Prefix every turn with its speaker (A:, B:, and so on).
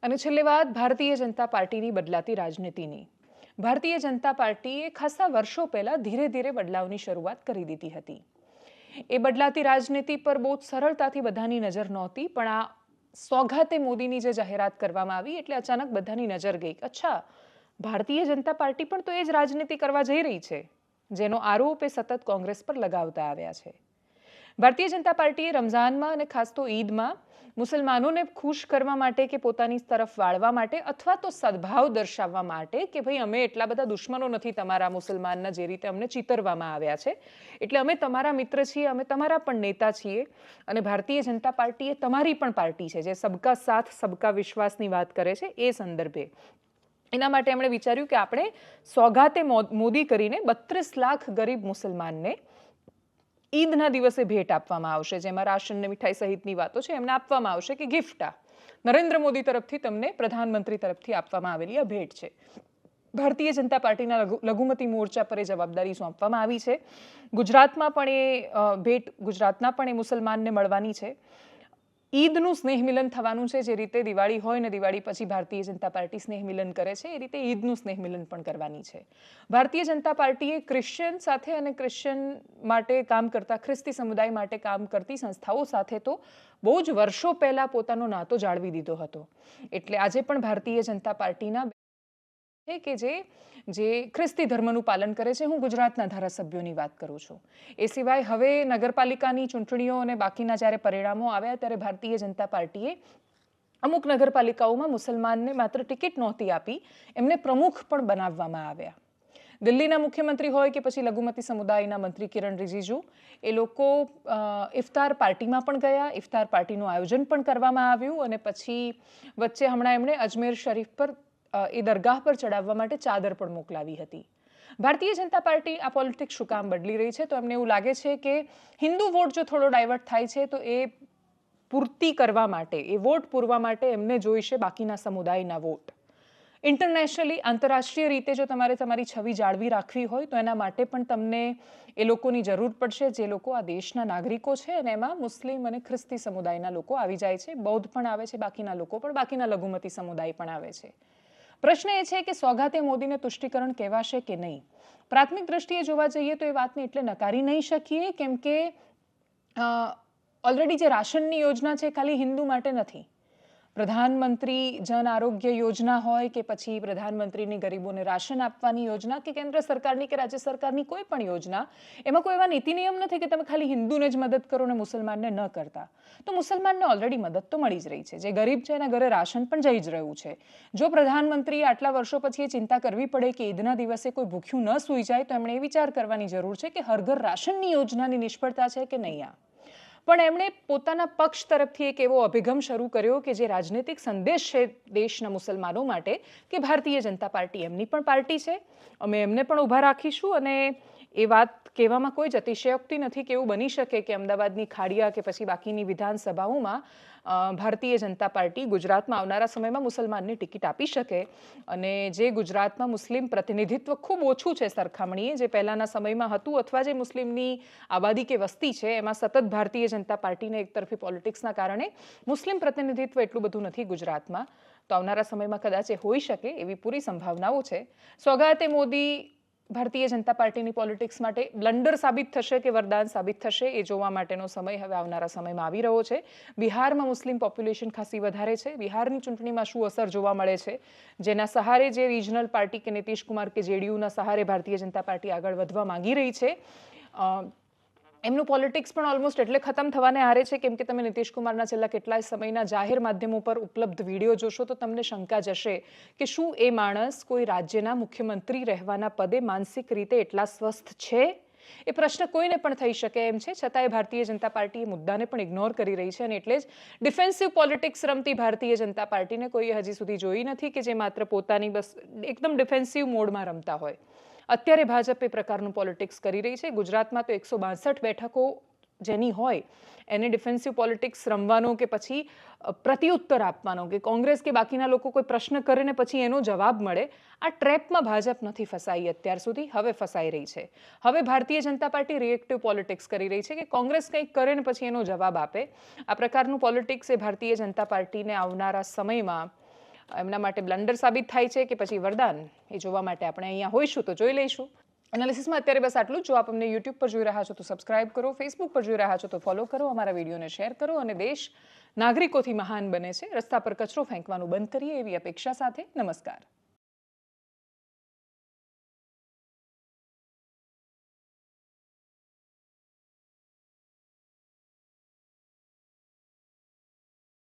A: અને છેલ્લે વાત ભારતીય જનતા પાર્ટીની બદલાતી રાજનીતિની. ભારતીય જનતા પાર્ટીએ ખાસા વર્ષો પહેલા ધીરે ધીરે બદલાવની શરૂઆત કરી દીધી હતી. એ બદલાતી રાજનીતિ પર બહુ સરળતાથી બધાની નજર નહોતી, પણ આ સોગાતે મોદીની જે જાહેરાત કરવામાં આવી એટલે અચાનક બધાની નજર ગઈ. અચ્છા, ભારતીય જનતા પાર્ટી પણ તો એ જ રાજનીતિ કરવા જઈ રહી છે, જેનો આરોપ એ સતત કોંગ્રેસ પર લગાવતા આવ્યા છે. ભારતીય જનતા પાર્ટીએ રમઝાનમાં અને ખાસ તો ઈદમાં મુસલમાનોને ખુશ કરવા માટે કે પોતાની તરફ વાળવા માટે અથવા તો સદભાવ દર્શાવવા માટે કે ભાઈ અમે એટલા બધા દુશ્મનો નથી તમારા મુસલમાનના જે રીતે અમને ચિતરવામાં આવ્યા છે, એટલે અમે તમારા મિત્ર છીએ, અમે તમારા પણ નેતા છીએ અને ભારતીય જનતા પાર્ટી એ તમારી પણ પાર્ટી છે જે સબકા સાથ સબકા વિશ્વાસની વાત કરે છે. એ સંદર્ભે એના માટે એમણે વિચાર્યું કે આપણે સોગાતે મોદી કરીને 32 લાખ ગરીબ મુસલમાનને ઈદના દિવસે ભેટ આપવામાં આવશે, જેમાં રાશન ને મીઠાઈ સહિતની વાતો છે એમને આપવામાં આવશે કે ગિફ્ટ આ નરેન્દ્ર મોદી તરફથી તમને પ્રધાનમંત્રી તરફથી આપવામાં આવેલી આ ભેટ છે. ભારતીય જનતા પાર્ટીના લઘુમતી મોરચા પર એ જવાબદારી સોંપવામાં આવી છે. ગુજરાતમાં પણ એ ભેટ ગુજરાતના પણ એ મુસલમાનને મળવાની છે. ઈદનું સ્નેહ મિલન થવાનું છે. જે રીતે દિવાળી હોય ને દિવાળી પછી ભારતીય જનતા પાર્ટી સ્નેહ મિલન કરે છે, એ રીતે ઈદનું સ્નેહ મિલન પણ કરવાની છે. ભારતીય જનતા પાર્ટીએ ક્રિશ્ચિયન સાથે અને ક્રિશ્ચિયન માટે કામ કરતા ખ્રિસ્તી સમુદાય માટે કામ કરતી સંસ્થાઓ સાથે તો બહુ જ વર્ષો પહેલા પોતાનો નાતો જાળવી દીધો હતો. એટલે આજે પણ ભારતીય જનતા પાર્ટીના કે જે ખ્રિસ્તી ધર્મનું પાલન કરે છે. હું ગુજરાતના ધારાસભ્યોની વાત કરું છું. એ સિવાય હવે નગરપાલિકાની ચૂંટણીઓ અને બાકીના જ્યારે પરિણામો આવ્યા ત્યારે ભારતીય જનતા પાર્ટીએ અમુક નગરપાલિકાઓમાં મુસલમાનને માત્ર ટિકિટ નહોતી આપી, એમને પ્રમુખ પણ બનાવવામાં આવ્યા. દિલ્હીના મુખ્યમંત્રી હોય કે પછી લઘુમતી સમુદાયના મંત્રી કિરણ રિજિજુ, એ લોકો ઇફતાર પાર્ટીમાં પણ ગયા. ઇફતાર પાર્ટીનું આયોજન પણ કરવામાં આવ્યું અને પછી વચ્ચે હમણાં એમણે અજમેર શરીફ પર એ દરગાહ પર ચડાવવા માટે ચાદર પણ મોકલાવી હતી. ભારતીય જનતા પાર્ટી આ પોલિટિક્સ શું કામ બદલી રહી છે? તો એમને એવું લાગે છે કે હિન્દુ વોટ જો થોડો ડાયવર્ટ થાય છે તો એ પૂર્તિ કરવા માટે, એ વોટ પૂરવા માટે એમને જોઈશે બાકીના સમુદાયના વોટ. ઇન્ટરનેશનલી, આંતરરાષ્ટ્રીય રીતે જો તમારે તમારી છબી જાળવી રાખવી હોય તો એના માટે પણ તમને એ લોકોની જરૂર પડશે, જે લોકો આ દેશના નાગરિકો છે. અને એમાં મુસ્લિમ અને ખ્રિસ્તી સમુદાયના લોકો આવી જાય છે, બૌદ્ધ પણ આવે છે, બાકીના લોકો પણ, બાકીના લઘુમતી સમુદાય પણ આવે છે. પ્રશ્ન એ છે કે સોગાતે મોદીને તુષ્ટિકરણ કહેવાશે કે નહીં. પ્રાથમિક દ્રષ્ટિએ જોવા જઈએ તો એ વાતને એટલે નકારી નહીં શકીએ, કેમ કે ઓલરેડી જે રાશનની યોજના છે ખાલી હિન્દુ માટે નથી. પ્રધાનમંત્રી જન આરોગ્ય યોજના હોય કે પછી પ્રધાનમંત્રીની ગરીબોને રાશન આપવાની યોજના કે કેન્દ્ર સરકારની કે રાજ્ય સરકારની કોઈ પણ યોજના, એમાં કોઈ એવા નીતિ નિયમ નથી કે તમે ખાલી હિન્દુને જ મદદ કરો ને મુસલમાનને ન કરતા. તો મુસલમાનને ઓલરેડી મદદ તો મળી જ રહી છે. જે ગરીબ છે એના ઘરે રાશન પણ જઈ જ રહ્યું છે. જો પ્રધાનમંત્રીએ આટલા વર્ષો પછી એ ચિંતા કરવી પડે કે ઈદના દિવસે કોઈ ભૂખ્યું ન સૂઈ જાય, તો એમણે એ વિચાર કરવાની જરૂર છે કે હર ઘર રાશનની યોજનાની નિષ્ફળતા છે કે નહીં. પણ એમણે પોતાના પક્ષ તરફથી એક એવો અભિગમ શરૂ કર્યો કે જે રાજનૈતિક સંદેશ છે દેશના મુસલમાનો માટે કે ભારતીય જનતા પાર્ટી એમની પણ પાર્ટી છે, અમે એમને પણ ઊભા રાખીશું. અને એ વાત કહેવામાં કોઈ જ અતિશયોક્તિ નથી કે એવું બની શકે કે અમદાવાદની ખાડિયા કે પછી બાકીની વિધાનસભાઓમાં ભારતીય જનતા પાર્ટી ગુજરાતમાં આવનારા સમયમાં મુસલમાનની ટિકિટ આપી શકે. અને જે ગુજરાતમાં મુસ્લિમ પ્રતિનિધિત્વ ખૂબ ઓછું છે સરખામણીએ જે પહેલાંના સમયમાં હતું, અથવા જે મુસ્લિમની આબાદી કે વસ્તી છે એમાં સતત ભારતીય જનતા પાર્ટીને એકતરફી પોલિટિક્સના કારણે મુસ્લિમ પ્રતિનિધિત્વ એટલું બધું નથી ગુજરાતમાં. તો આવનારા સમયમાં કદાચ એ હોઈ શકે એવી પૂરી સંભાવનાઓ છે. સોગાતે મોદી ભારતીય જનતા પાર્ટીની પોલિટિક્સ માટે બ્લન્ડર સાબિત થશે કે વરદાન સાબિત થશે, એ જોવા માટેનો સમય હવે આવનારા સમયમાં આવી રહ્યો છે. બિહારમાં મુસ્લિમ પોપ્યુલેશન ખાસી વધારે છે. બિહારની ચૂંટણીમાં શું અસર જોવા મળે છે, જેના સહારે જે રિજનલ પાર્ટી કે નીતિશ કુમાર કે જેડીયુના સહારે ભારતીય જનતા પાર્ટી આગળ વધવા માંગી રહી છે, એમનું પોલિટિક્સ પણ ઓલમોસ્ટ એટલે ખતમ થવાને આરે છે. કેમ કે તમે નીતિશ કુમારના છેલ્લા કેટલાય સમયના જાહેર માધ્યમો પર ઉપલબ્ધ વિડીયો જોશો તો તમને શંકા જશે કે શું એ માણસ કોઈ રાજ્યના મુખ્યમંત્રી રહેવાના પદે માનસિક રીતે એટલા સ્વસ્થ છે. એ પ્રશ્ન કોઈને પણ થઈ શકે એમ છે. છતાંય ભારતીય જનતા પાર્ટી એ મુદ્દાને પણ ઇગ્નોર કરી રહી છે. અને એટલે જ ડિફેન્સિવ પોલિટિક્સ રમતી ભારતીય જનતા પાર્ટીને કોઈએ હજી સુધી જોઈ નથી કે જે માત્ર પોતાની બસ એકદમ ડિફેન્સિવ મોડમાં રમતા હોય. અત્યારે ભાજપ એ પ્રકારનું પોલિટિક્સ કરી રહી છે. ગુજરાતમાં તો 162 બેઠકો જેની હોય એને ડિફેન્સિવ પોલિટિક્સ રમવાનો કે પછી પ્રત્યુત્તર આપવાનો કે કોંગ્રેસ કે બાકીના લોકો કોઈ પ્રશ્ન કરે ને પછી એનો જવાબ મળે, આ ટ્રેપમાં ભાજપ નથી ફસાઈ અત્યાર સુધી. હવે ફસાઈ રહી છે. હવે Bharatiya Janata party reactive politics કરી રહી છે કે કોંગ્રેસ કંઈક કરે ને પછી એનો જવાબ આપે. આ પ્રકારનું પોલિટિક્સ એ ભારતીય જનતા પાર્ટીને આવનારા સમયમાં એમના માટે બ્લન્ડર સાબિત થાય છે કે પછી વરદાન, એ જોવા માટે આપણે અહીંયા હોઈશું તો જોઈ લઈશું. એનાલિસિસમાં અત્યારે બસ આટલું જ. જો આપ અમને યુટ્યુબ પર જોઈ રહ્યા છો તો સબસ્ક્રાઇબ કરો, ફેસબુક પર જોઈ રહ્યા છો તો ફોલો કરો, અમારા વિડીયોને શેર કરો અને દેશ નાગરિકોથી મહાન બને છે. રસ્તા પર કચરો ફેંકવાનું બંધ કરીએ એવી અપેક્ષા સાથે નમસ્કાર.